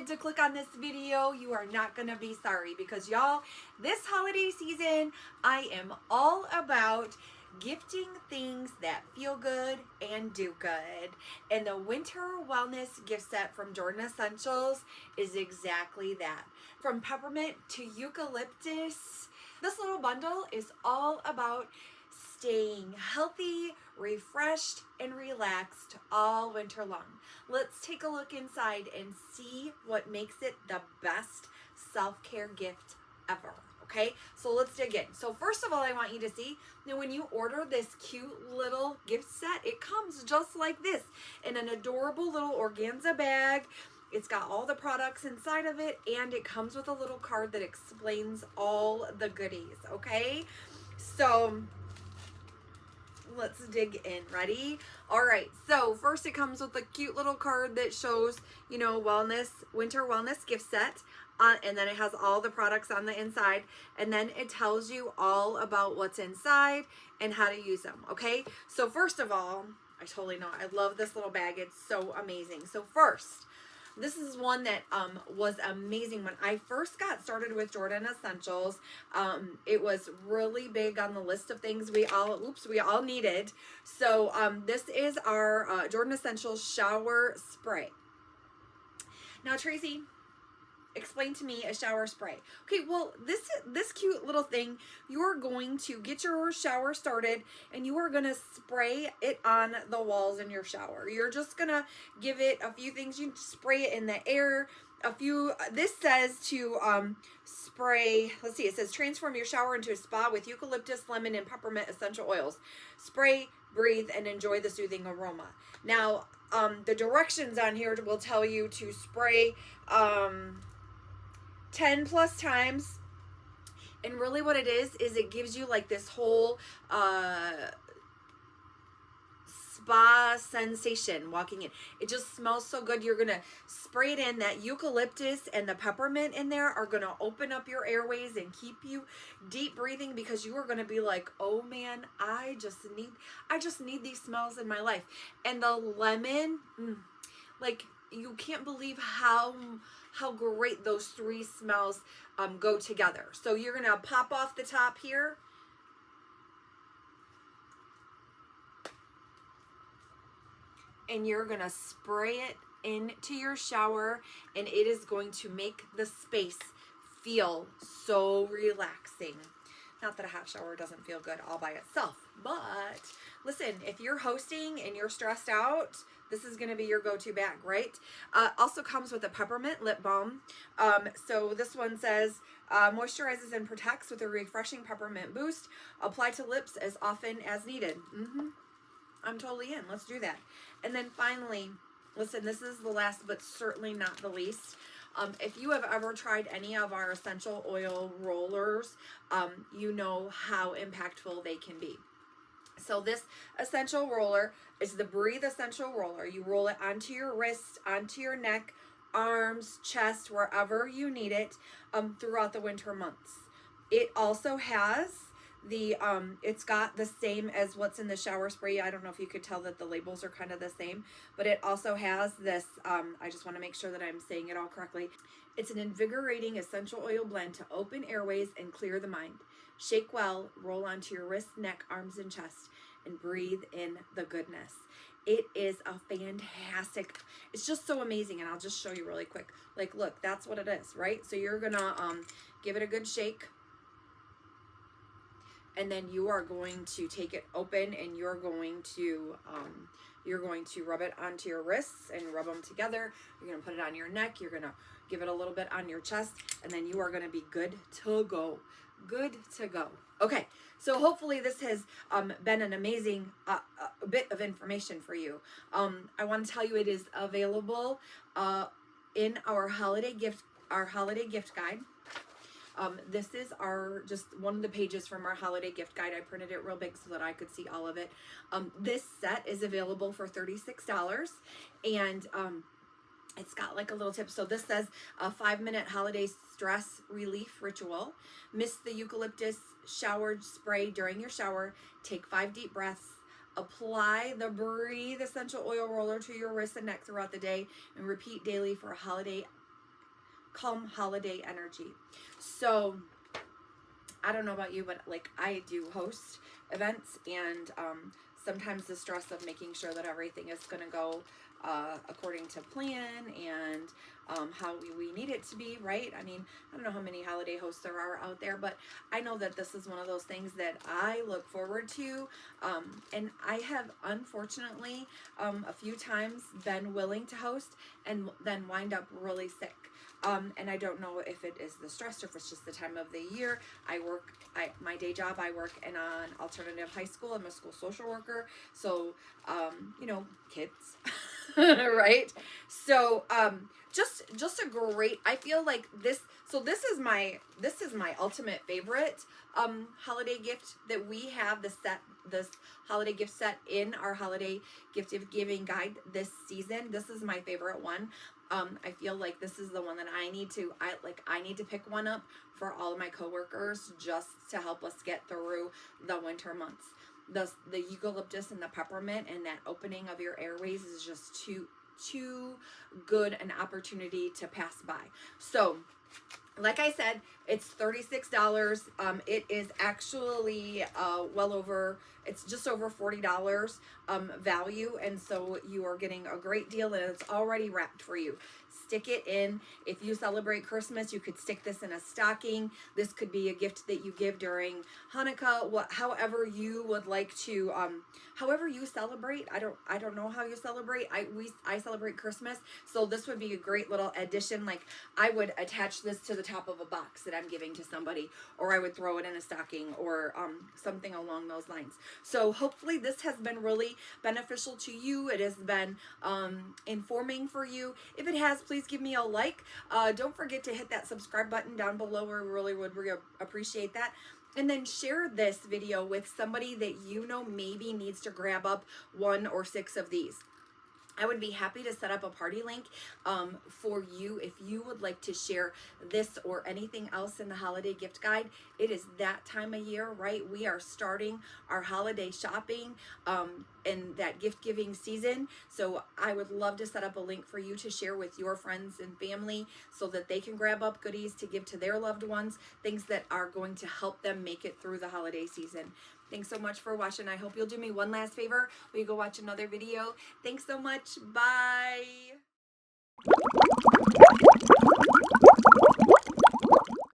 decided to click on this video, you are not gonna be sorry, because y'all, this holiday season, I am all about gifting things that feel good and do good. And the winter wellness gift set from Jordan Essentials is exactly that. From peppermint to eucalyptus, this little bundle is all about staying healthy, refreshed, and relaxed all winter long. Let's take a look inside and see what makes it the best self-care gift ever. Okay, so let's dig in. So first of all, I want you to see that when you order this cute little gift set, it comes just like this in an adorable little organza bag. It's got all the products inside of it, and it comes with a little card that explains all the goodies, okay? So let's dig in. Ready? All right, so first it comes with a cute little card that shows, you know, winter wellness gift set. And then it has all the products on the inside, and then it tells you all about what's inside and how to use them, okay? So first of all, I totally know, I love this little bag. It's so amazing. So first, this is one that was amazing. When I first got started with Jordan Essentials, it was really big on the list of things we all needed. So this is our Jordan Essentials Shower Spray. Now, Tracy, explain to me a shower spray. Okay, well, this cute little thing, you're going to get your shower started and you are going to spray it on the walls in your shower. You're just going to give it a few things. You spray it in the air. This says to spray, let's see, it says transform your shower into a spa with eucalyptus, lemon, and peppermint essential oils. Spray, breathe, and enjoy the soothing aroma. Now, the directions on here will tell you to spray 10 plus times, and really what it is it gives you like this whole spa sensation walking in. It just smells so good. You're gonna spray it in. That eucalyptus and the peppermint in there are gonna open up your airways and keep you deep breathing, because you are gonna be like, oh man, I just need these smells in my life. And the lemon, like, you can't believe how great those three smells go together. So you're gonna pop off the top here, and you're gonna spray it into your shower, and it is going to make the space feel so relaxing. Not that a hot shower doesn't feel good all by itself, but listen, if you're hosting and you're stressed out, this is going to be your go-to bag, right? Also comes with a Peppermint Lip Balm. So this one says, moisturizes and protects with a refreshing peppermint boost. Apply to lips as often as needed. I'm totally in. Let's do that. And then finally, listen, this is the last but certainly not the least. If you have ever tried any of our essential oil rollers, you know how impactful they can be. So this essential roller is the Breathe Essential Roller. You roll it onto your wrist, onto your neck, arms, chest, wherever you need it throughout the winter months. It also has the, it's got the same as what's in the shower spray. I don't know if you could tell that the labels are kind of the same, but it also has this, I just want to make sure that I'm saying it all correctly. It's an invigorating essential oil blend to open airways and clear the mind. Shake well, roll onto your wrist, neck, arms, and chest, and breathe in the goodness. It is a fantastic, it's just so amazing, and I'll just show you really quick. Like, look, that's what it is, right? So you're gonna give it a good shake, and then you are going to take it open, and you're going to rub it onto your wrists and rub them together. You're gonna put it on your neck. You're gonna give it a little bit on your chest, and then you are gonna be good to go. Good to go. Okay, so hopefully this has been an amazing bit of information for you. I want to tell you it is available in our holiday gift guide. This is just one of the pages from our holiday gift guide. I printed it real big so that I could see all of it. This set is available for $36, and it's got like a little tip. So this says a 5-minute holiday stress relief ritual. Mist the eucalyptus shower spray during your shower. Take 5 deep breaths. Apply the Breathe essential oil roller to your wrists and neck throughout the day, and repeat daily for a holiday calm holiday energy. So I don't know about you, but like I do host events, and sometimes the stress of making sure that everything is going to go according to plan and how we need it to be, right? I mean, I don't know how many holiday hosts there are out there, but I know that this is one of those things that I look forward to. And I have unfortunately a few times been willing to host and then wind up really sick. And I don't know if it is the stress or if it's just the time of the year. My day job, I work in an alternative high school. I'm a school social worker. So, you know, kids, right? So, just a great, I feel like this is my ultimate favorite, holiday gift that we have, this holiday gift set in our holiday gift giving guide this season. This is my favorite one. I feel like this is the one that I need to pick one up for all of my coworkers just to help us get through the winter months. The eucalyptus and the peppermint and that opening of your airways is just too good an opportunity to pass by. So, like I said, it's $36. It is actually it's just over $40 value, and so you are getting a great deal, and it's already wrapped for you. Stick it in. If you celebrate Christmas, you could stick this in a stocking. This could be a gift that you give during Hanukkah, however you would like to, however you celebrate. I don't know how you celebrate. I celebrate Christmas, so this would be a great little addition. Like, I would attach this to the top of a box that I'm giving to somebody, or I would throw it in a stocking, or something along those lines. So hopefully this has been really beneficial to you. It has been informing for you. If it has, please give me a like. Don't forget to hit that subscribe button down below. We really would appreciate that. And then share this video with somebody that you know maybe needs to grab up 1 or 6 of these. I would be happy to set up a party link for you if you would like to share this or anything else in the holiday gift guide. It is that time of year, right? We are starting our holiday shopping in that gift giving season. So I would love to set up a link for you to share with your friends and family so that they can grab up goodies to give to their loved ones, things that are going to help them make it through the holiday season. Thanks so much for watching. I hope you'll do me one last favor. Will you go watch another video? Thanks so much. Bye.